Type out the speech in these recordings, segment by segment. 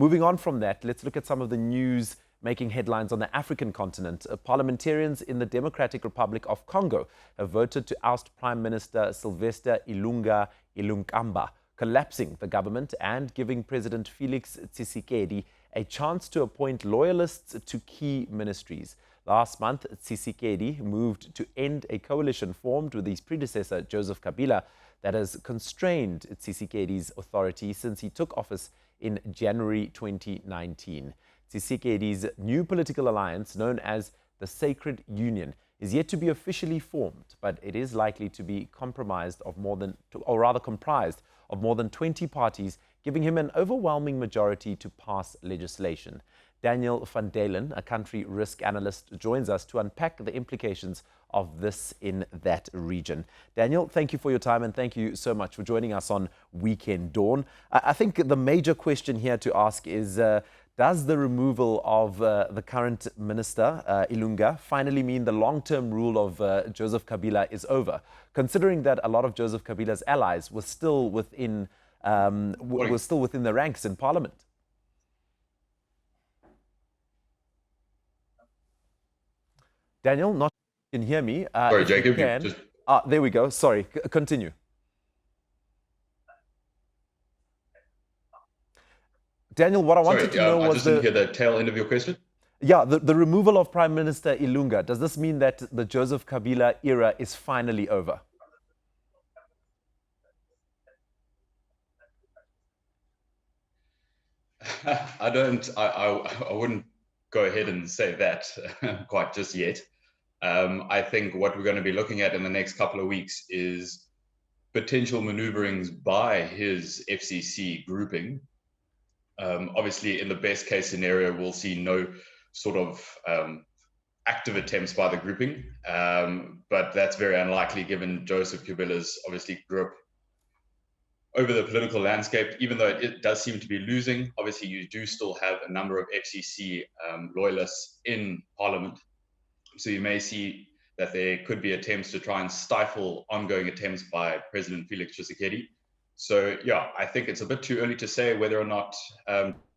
Moving on from that, let's look at some of the news making headlines on the African continent. Parliamentarians in the Democratic Republic of Congo have voted to oust Prime Minister Sylvestre Ilunga Ilunkamba, collapsing the government and giving President Felix Tshisekedi a chance to appoint loyalists to key ministries. Last month, Tshisekedi moved to end a coalition formed with his predecessor, Joseph Kabila, that has constrained Tshisekedi's authority since he took office in January 2019. Tshisekedi's new political alliance, known as the Sacred Union, is yet to be officially formed, but it is likely to be comprised of more than 20 parties, giving him an overwhelming majority to pass legislation. Daniel van Dalen, a country risk analyst, joins us to unpack the implications of this in that region. Daniel, thank you for your time and thank you so much for joining us on Weekend Dawn. I think the major question here to ask is, does the removal of the current minister, Ilunga, finally mean the long-term rule of Joseph Kabila is over, considering that a lot of Joseph Kabila's allies were still within the ranks in parliament? Daniel, not you can hear me. Sorry, Jacob. There we go. Sorry, continue. Daniel, what I wanted to know was I just didn't hear the tail end of your question. Yeah, the removal of Prime Minister Ilunga. Does this mean that the Joseph Kabila era is finally over? I wouldn't go ahead and say that quite just yet. I think what we're going to be looking at in the next couple of weeks is potential maneuverings by his FCC grouping. Obviously, in the best case scenario, we'll see no sort of active attempts by the grouping, but that's very unlikely given Joseph Kabila's obviously grip over the political landscape, even though it does seem to be losing. Obviously, you do still have a number of FCC loyalists in Parliament. So you may see that there could be attempts to try and stifle ongoing attempts by President Felix Tshisekedi. So, yeah, I think it's a bit too early to say whether or not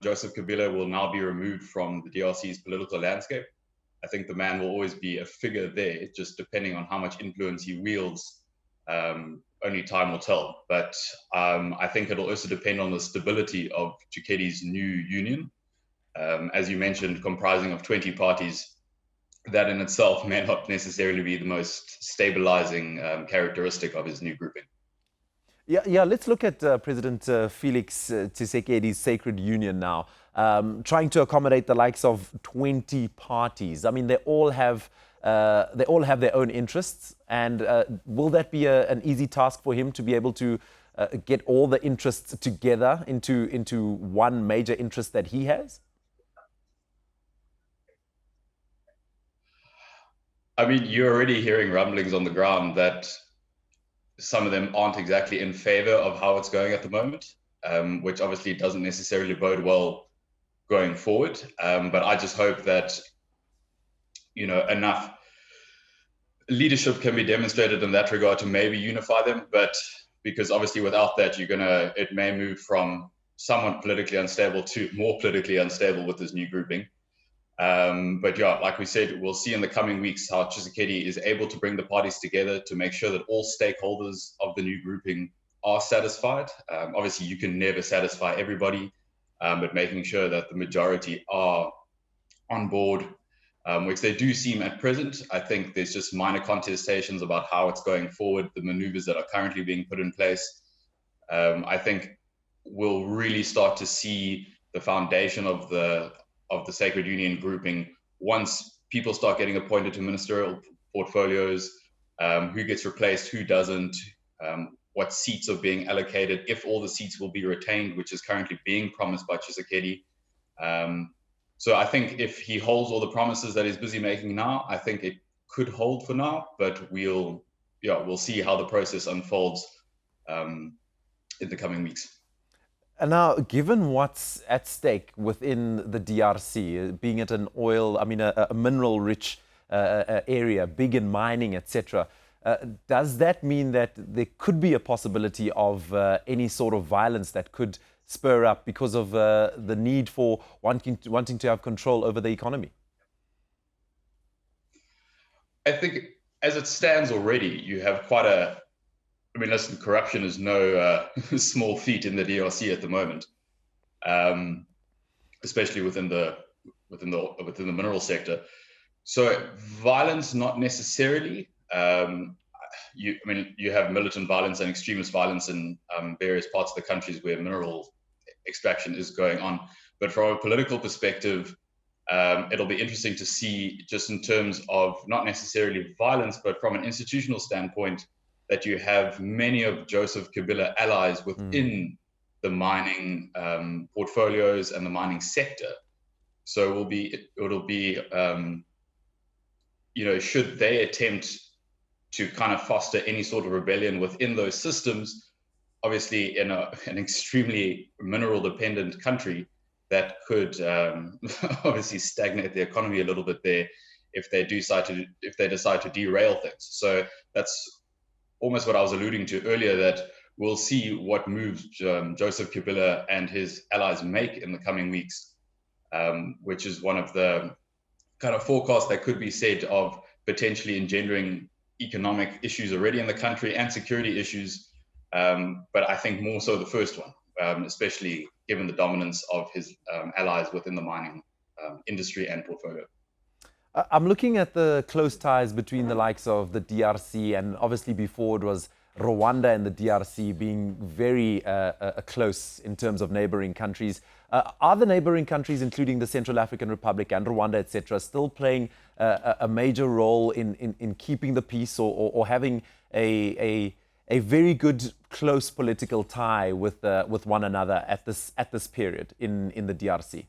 Joseph Kabila will now be removed from the DRC's political landscape. I think the man will always be a figure there, just depending on how much influence he wields. Only time will tell. But I think it'll also depend on the stability of Tshisekedi's new union. As you mentioned, comprising of 20 parties, that in itself may not necessarily be the most stabilizing characteristic of his new grouping. Yeah. Let's look at President Felix Tshisekedi's Sacred Union now, trying to accommodate the likes of 20 parties. I mean, they all have their own interests, and will that be an easy task for him to be able to get all the interests together into one major interest that he has? I mean, you're already hearing rumblings on the ground that some of them aren't exactly in favor of how it's going at the moment, which obviously doesn't necessarily bode well going forward. But I just hope that, enough leadership can be demonstrated in that regard to maybe unify them. But because obviously without that, it may move from somewhat politically unstable to more politically unstable with this new grouping. But yeah, like we said, we'll see in the coming weeks how Tshisekedi is able to bring the parties together to make sure that all stakeholders of the new grouping are satisfied. Obviously, you can never satisfy everybody, but making sure that the majority are on board, which they do seem at present. I think there's just minor contestations about how it's going forward, the maneuvers that are currently being put in place. I think we'll really start to see the foundation of the Sacred Union grouping once people start getting appointed to ministerial portfolios, who gets replaced, who doesn't, what seats are being allocated, if all the seats will be retained, which is currently being promised by Tshisekedi. So I think if he holds all the promises that he's busy making now, I think it could hold for now, but we'll see how the process unfolds in the coming weeks. And now, given what's at stake within the DRC, being it a mineral-rich area, big in mining, etc., does that mean that there could be a possibility of any sort of violence that could spur up because of the need for wanting to have control over the economy? I think as it stands already, you have quite a, I mean, listen, corruption is no small feat in the DRC at the moment, especially within the mineral sector. So violence, not necessarily. You have militant violence and extremist violence in various parts of the countries where mineral extraction is going on. But from a political perspective, it'll be interesting to see, just in terms of not necessarily violence, but from an institutional standpoint, that you have many of Joseph Kabila allies within the mining portfolios and the mining sector. So it'll be should they attempt to kind of foster any sort of rebellion within those systems, obviously in an extremely mineral dependent country, that could obviously stagnate the economy a little bit there if they decide to derail things. So that's almost what I was alluding to earlier, that we'll see what moves Joseph Kabila and his allies make in the coming weeks, which is one of the kind of forecasts that could be said of potentially engendering economic issues already in the country and security issues. But I think more so the first one, especially given the dominance of his allies within the mining industry and portfolio. I'm looking at the close ties between the likes of the DRC, and obviously before it was Rwanda and the DRC being very close in terms of neighboring countries. Are the neighboring countries, including the Central African Republic and Rwanda, etc., still playing a major role in keeping the peace, or having a very good close political tie with one another at this period in the DRC?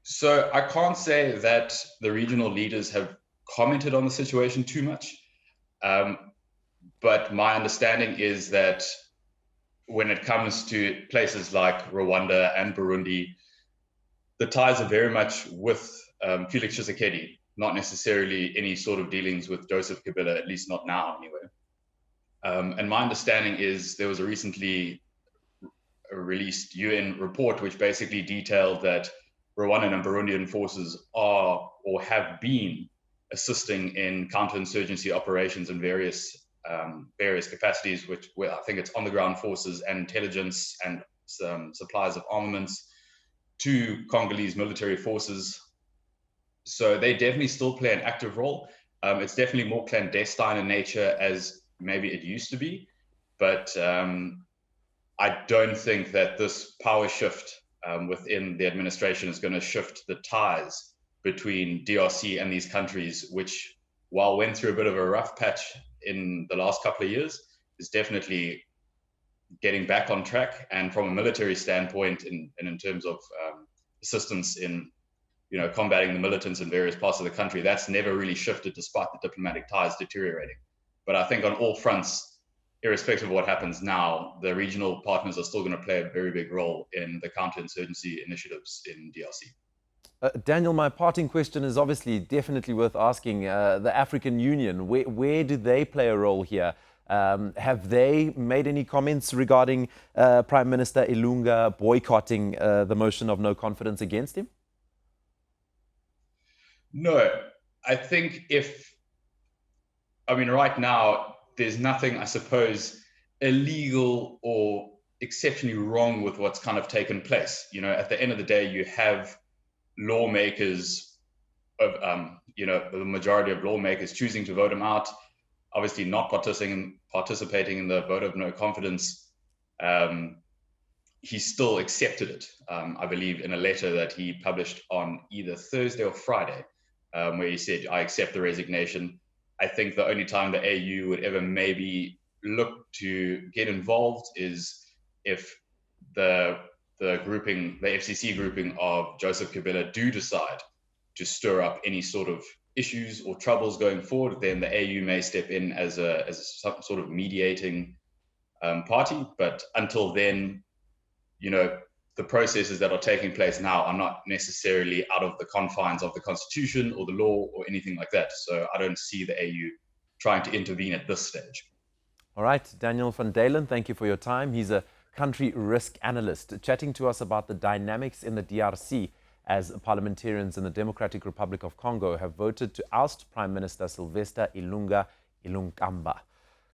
So I can't say that the regional leaders have commented on the situation too much, but my understanding is that when it comes to places like Rwanda and Burundi, the ties are very much with Felix Tshisekedi, not necessarily any sort of dealings with Joseph Kabila, at least not now anyway. And my understanding is there was a recently released UN report which basically detailed that Rwandan and Burundian forces are or have been assisting in counterinsurgency operations in various capacities, where I think it's on the ground forces and intelligence and some supplies of armaments to Congolese military forces. So they definitely still play an active role. It's definitely more clandestine in nature as maybe it used to be, but I don't think that this power shift within the administration is going to shift the ties between DRC and these countries, which, while went through a bit of a rough patch in the last couple of years, is definitely getting back on track. And from a military standpoint, and in terms of assistance in combating the militants in various parts of the country, that's never really shifted despite the diplomatic ties deteriorating. But I think on all fronts, irrespective of what happens now, the regional partners are still going to play a very big role in the counterinsurgency initiatives in DRC. Daniel, my parting question is obviously definitely worth asking. The African Union, where do they play a role here? Have they made any comments regarding Prime Minister Ilunga boycotting the motion of no confidence against him? No, I think right now, there's nothing, I suppose, illegal or exceptionally wrong with what's kind of taken place. At the end of the day, you have lawmakers the majority of lawmakers choosing to vote him out, obviously not participating in the vote of no confidence. He still accepted it, I believe, in a letter that he published on either Thursday or Friday, where he said, "I accept the resignation." I think the only time the AU would ever maybe look to get involved is if the FCC grouping of Joseph Kabila do decide to stir up any sort of issues or troubles going forward, then the AU may step in as some sort of mediating party. But until then, the processes that are taking place now are not necessarily out of the confines of the Constitution or the law or anything like that. So I don't see the AU trying to intervene at this stage. All right, Daniel van Dalen, thank you for your time. He's a country risk analyst, chatting to us about the dynamics in the DRC as parliamentarians in the Democratic Republic of Congo have voted to oust Prime Minister Sylvestre Ilunga Ilunkamba.